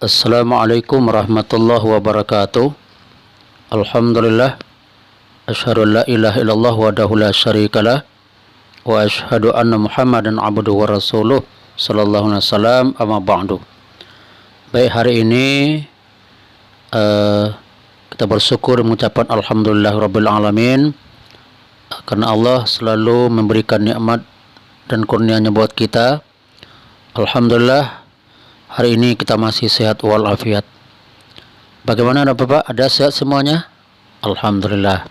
Assalamualaikum warahmatullahi wabarakatuh. Alhamdulillah, asyhadu an la ilaha illallah wahdahu la syarikalah wa asyhadu anna Muhammadan abduhu wa rasuluh sallallahu alaihi wasallam, amma ba'du. Baik, hari ini kita bersyukur mengucapkan alhamdulillah rabbil alamin, karena Allah selalu memberikan nikmat dan kurnia-Nya buat kita. Alhamdulillah, hari ini kita masih sehat walafiat. Bagaimana Bapak? Ada sehat semuanya? Alhamdulillah.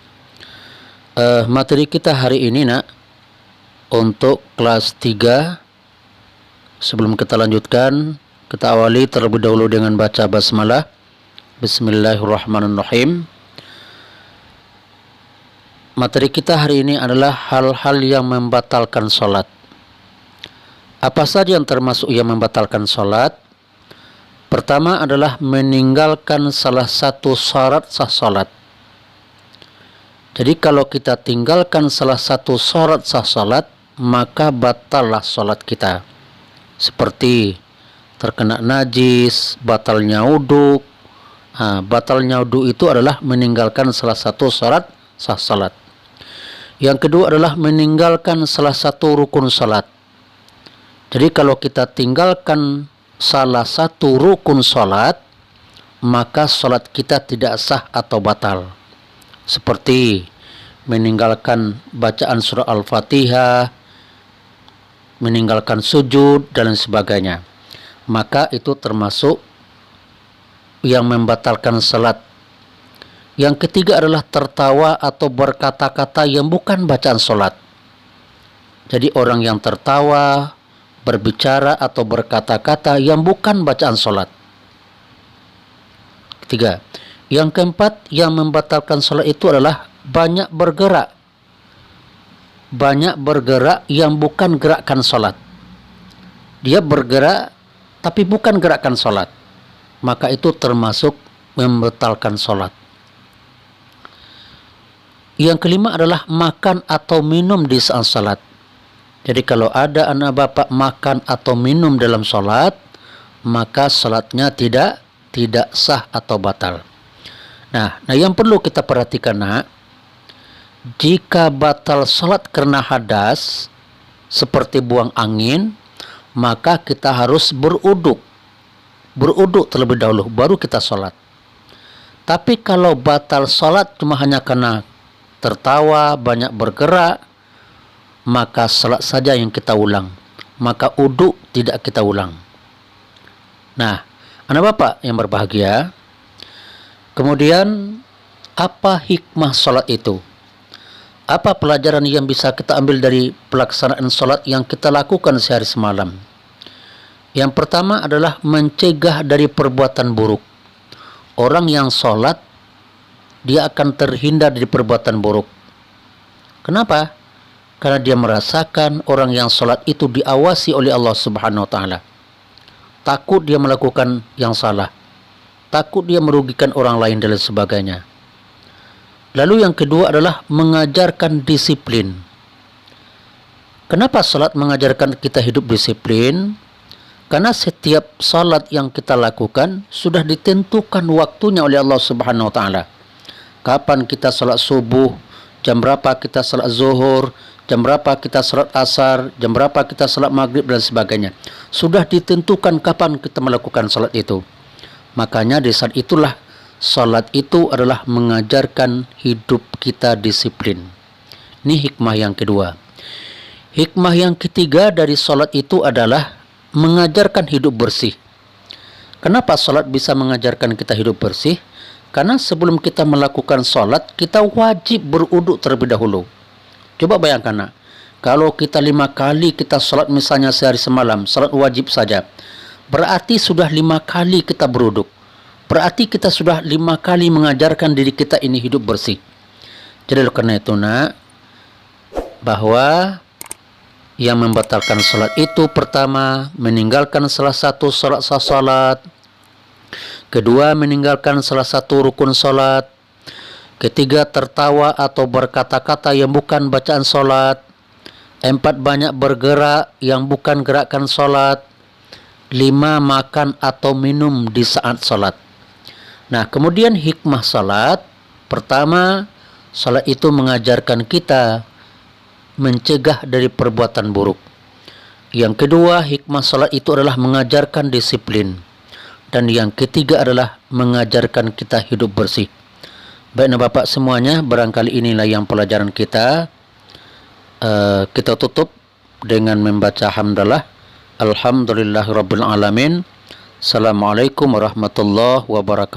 Materi kita hari ini untuk kelas 3. Sebelum kita lanjutkan, kita awali terlebih dahulu dengan baca basmalah. Bismillahirrahmanirrahim. Materi kita hari ini adalah hal-hal yang membatalkan sholat. Apa saja yang termasuk yang membatalkan sholat? Pertama adalah meninggalkan salah satu syarat sah salat. Jadi kalau kita tinggalkan salah satu syarat sah salat, maka batallah salat kita. Seperti terkena najis, batalnya wudu. Batalnya wudu itu adalah meninggalkan salah satu syarat sah salat. Yang kedua adalah meninggalkan salah satu rukun salat. Jadi kalau kita tinggalkan salah satu rukun salat, maka salat kita tidak sah atau batal. Seperti meninggalkan bacaan surah Al-Fatihah, meninggalkan sujud dan sebagainya. Maka itu termasuk yang membatalkan salat. Yang ketiga adalah tertawa atau berkata-kata yang bukan bacaan salat. Jadi orang yang tertawa, berbicara atau berkata-kata yang bukan bacaan sholat. Ketiga. Yang keempat yang membatalkan sholat itu adalah banyak bergerak. Banyak bergerak yang bukan gerakan sholat. Dia bergerak tapi bukan gerakan sholat. Maka itu termasuk membatalkan sholat. Yang kelima adalah makan atau minum di saat sholat. Jadi kalau ada anak bapak makan atau minum dalam sholat, maka sholatnya tidak sah atau batal. Nah yang perlu kita perhatikan jika batal sholat karena hadas, seperti buang angin, maka kita harus beruduk terlebih dahulu, baru kita sholat. Tapi kalau batal sholat cuma hanya karena tertawa, banyak bergerak, maka salat saja yang kita ulang, maka uduk tidak kita ulang. Nah, anak bapak yang berbahagia, kemudian apa hikmah salat itu? Apa pelajaran yang bisa kita ambil dari pelaksanaan salat yang kita lakukan sehari semalam? Yang pertama adalah mencegah dari perbuatan buruk. Orang yang salat, dia akan terhindar dari perbuatan buruk. Kenapa? Karena dia merasakan orang yang sholat itu diawasi oleh Allah Subhanahu wa Ta'ala. Takut dia melakukan yang salah, takut dia merugikan orang lain dan sebagainya. Lalu yang kedua adalah mengajarkan disiplin. Kenapa sholat mengajarkan kita hidup disiplin? Karena setiap sholat yang kita lakukan sudah ditentukan waktunya oleh Allah Subhanahu wa Ta'ala. Kapan kita sholat subuh, jam berapa kita sholat zuhur, jam berapa kita salat asar, jam berapa kita salat maghrib dan sebagainya. Sudah ditentukan kapan kita melakukan salat itu. Makanya di saat itulah salat itu adalah mengajarkan hidup kita disiplin. Ini hikmah yang kedua. Hikmah yang ketiga dari salat itu adalah mengajarkan hidup bersih. Kenapa salat bisa mengajarkan kita hidup bersih? Karena sebelum kita melakukan salat, kita wajib beruduk terlebih dahulu. Coba bayangkan kalau kita 5 kali kita salat misalnya sehari semalam, salat wajib saja, berarti sudah 5 kali kita beruduk. Berarti kita sudah 5 kali mengajarkan diri kita ini hidup bersih. Jadi karena itu bahwa Yang membatalkan salat itu pertama, meninggalkan salah satu salat. Kedua, meninggalkan salah satu rukun salat. Ketiga, tertawa atau berkata-kata yang bukan bacaan salat. 4, banyak bergerak yang bukan gerakan salat. 5, makan atau minum di saat salat. Nah, kemudian hikmah salat. Pertama, salat itu mengajarkan kita mencegah dari perbuatan buruk. Yang kedua, hikmah salat itu adalah mengajarkan disiplin. Dan yang ketiga adalah mengajarkan kita hidup bersih. Baik, Bapak semuanya, barangkali inilah yang pelajaran kita. Kita tutup dengan membaca hamdalah. Alhamdulillahirabbil alamin. Assalamualaikum warahmatullahi wabarakatuh.